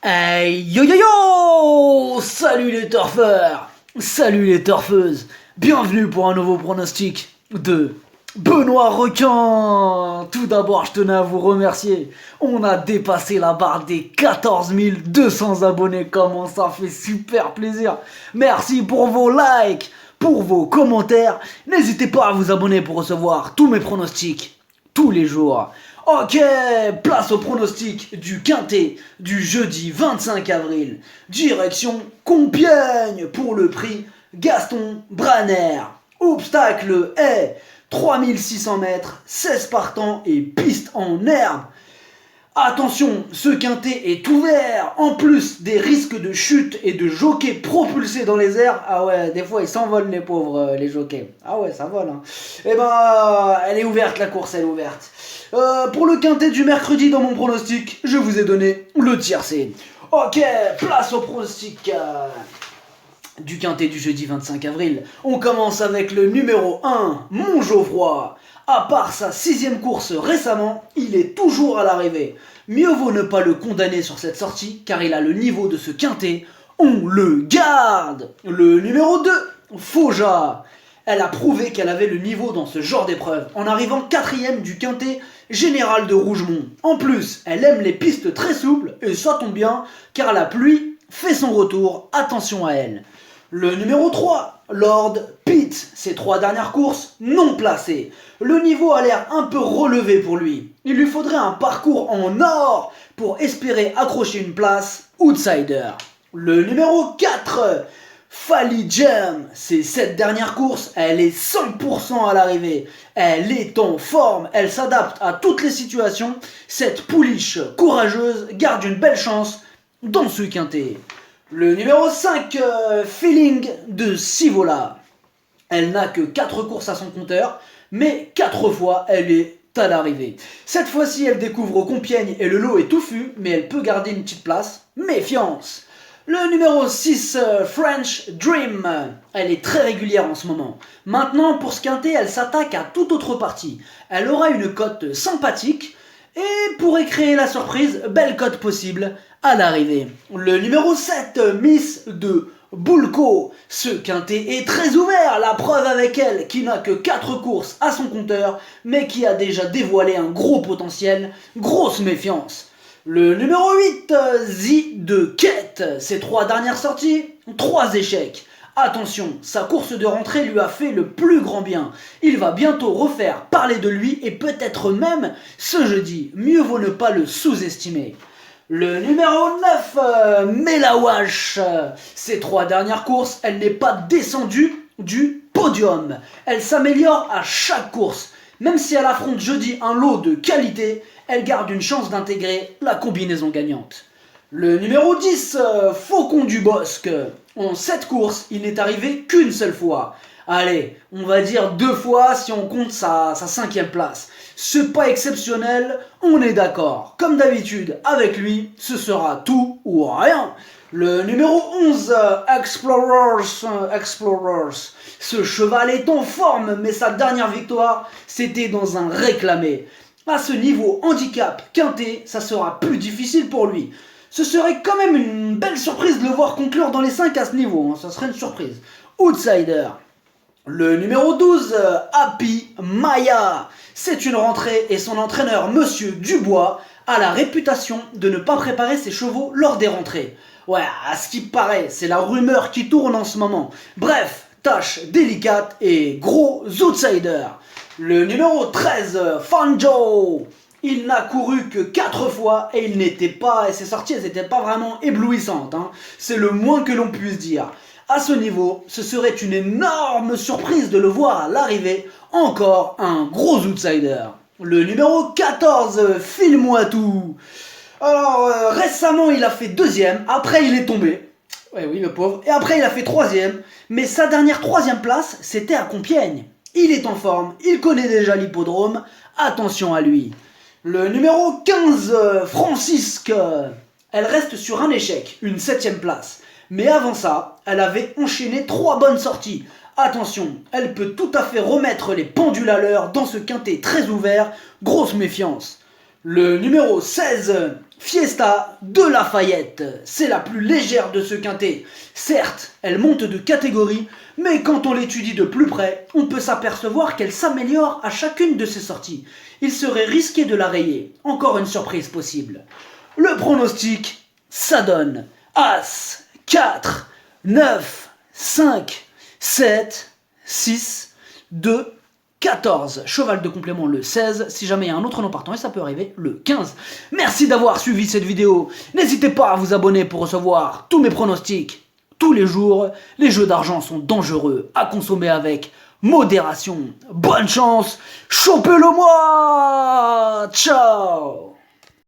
Hey, yo yo yo! Salut les turfeurs! Salut les turfeuses! Bienvenue pour un nouveau pronostic de Benoît Requin! Tout d'abord, je tenais à vous remercier. On a dépassé la barre des 14 200 abonnés. Comment ça fait super plaisir! Merci pour vos likes, pour vos commentaires. N'hésitez pas à vous abonner pour recevoir tous mes pronostics tous les jours. Ok, place au pronostic du quintet du jeudi 25 avril. Direction Compiègne pour le prix Gaston Branner. Obstacle est 3600 mètres, 16 partants et piste en herbe. Attention, ce quintet est ouvert, en plus des risques de chute et de jockeys propulsés dans les airs. Ah ouais, des fois ils s'envolent les pauvres, les jockeys. Ah ouais, ça vole, hein. Eh ben, elle est ouverte la course, elle est ouverte. Pour le quintet du mercredi dans mon pronostic, je vous ai donné le tiercé. Ok, place au pronostic du quintet du jeudi 25 avril. On commence avec le numéro 1, Mon Geoffroy. À part sa 6ème course récemment, il est toujours à l'arrivée. Mieux vaut ne pas le condamner sur cette sortie, car il a le niveau de ce quintet. On le garde. Le numéro 2, Fauja. Elle a prouvé qu'elle avait le niveau dans ce genre d'épreuve, en arrivant 4ème du quintet général de Rougemont. En plus, elle aime les pistes très souples, et ça tombe bien, car la pluie fait son retour. Attention à elle. Le numéro 3, Lord Pitt. Ses 3 dernières courses non placées. Le niveau a l'air un peu relevé pour lui. Il lui faudrait un parcours en or pour espérer accrocher une place outsider. Le numéro 4, Fally Jam. Ses 7 dernières courses, elle est 100% à l'arrivée. Elle est en forme, elle s'adapte à toutes les situations. Cette pouliche courageuse garde une belle chance dans ce quintet. Le numéro 5, Feeling de Sivola. Elle n'a que 4 courses à son compteur, mais 4 fois elle est à l'arrivée. Cette fois-ci, elle découvre Compiègne et le lot est touffu, mais elle peut garder une petite place. Méfiance. Le numéro 6, French Dream. Elle est très régulière en ce moment. Maintenant, pour ce quintet, elle s'attaque à toute autre partie. Elle aura une cote sympathique et pourrait créer la surprise, belle cote possible à l'arrivée. Le numéro 7, Miss de Boulco. Ce quintet est très ouvert, la preuve avec elle qui n'a que 4 courses à son compteur, mais qui a déjà dévoilé un gros potentiel, grosse méfiance. Le numéro 8, Z de Kate. Ses 3 dernières sorties, 3 échecs. Attention, sa course de rentrée lui a fait le plus grand bien. Il va bientôt refaire parler de lui et peut-être même ce jeudi. Mieux vaut ne pas le sous-estimer. Le numéro 9, Melawash. Ses 3 dernières courses, elle n'est pas descendue du podium. Elle s'améliore à chaque course. Même si elle affronte jeudi un lot de qualité, elle garde une chance d'intégrer la combinaison gagnante. Le numéro 10, Faucon du Bosque. En 7 courses, il n'est arrivé qu'une seule fois. Allez, on va dire 2 fois si on compte sa 5ème place. C'est pas exceptionnel, on est d'accord. Comme d'habitude, avec lui, ce sera tout ou rien. Le numéro 11, Explorers. Ce cheval est en forme, mais sa dernière victoire, c'était dans un réclamé. À ce niveau handicap quintet, ça sera plus difficile pour lui. Ce serait quand même une belle surprise de le voir conclure dans les 5 à ce niveau, hein. Ça serait une surprise. Outsider. Le numéro 12, Happy Maya. C'est une rentrée et son entraîneur, Monsieur Dubois, a la réputation de ne pas préparer ses chevaux lors des rentrées. Ouais, à ce qui paraît, c'est la rumeur qui tourne en ce moment. Bref, tâche délicate et gros outsider. Le numéro 13, Fanjo. Il n'a couru que 4 fois et ses sorties elles n'étaient pas vraiment éblouissantes, hein. C'est le moins que l'on puisse dire. À ce niveau, ce serait une énorme surprise de le voir à l'arrivée, encore un gros outsider. Le numéro 14, File-moi tout. Alors, récemment, il a fait 2ème, après il est tombé. Ouais, oui, le pauvre. Et après, il a fait 3ème, mais sa dernière 3ème place, c'était à Compiègne. Il est en forme, il connaît déjà l'hippodrome, attention à lui. Le numéro 15, Francisque. Elle reste sur un échec, une 7ème place. Mais avant ça, elle avait enchaîné 3 bonnes sorties. Attention, elle peut tout à fait remettre les pendules à l'heure dans ce quintet très ouvert, grosse méfiance. Le numéro 16, Fiesta de Lafayette, c'est la plus légère de ce quintet. Certes, elle monte de catégorie, mais quand on l'étudie de plus près, on peut s'apercevoir qu'elle s'améliore à chacune de ses sorties. Il serait risqué de la rayer. Encore une surprise possible. Le pronostic, ça donne As, 4, 9, 5, 7, 6, 2, 14. Cheval de complément le 16. Si jamais il y a un autre nom partant, et ça peut arriver, le 15. Merci d'avoir suivi cette vidéo. N'hésitez pas à vous abonner pour recevoir tous mes pronostics tous les jours. Les jeux d'argent sont dangereux à consommer avec modération. Bonne chance. Chopez-le moi. Ciao.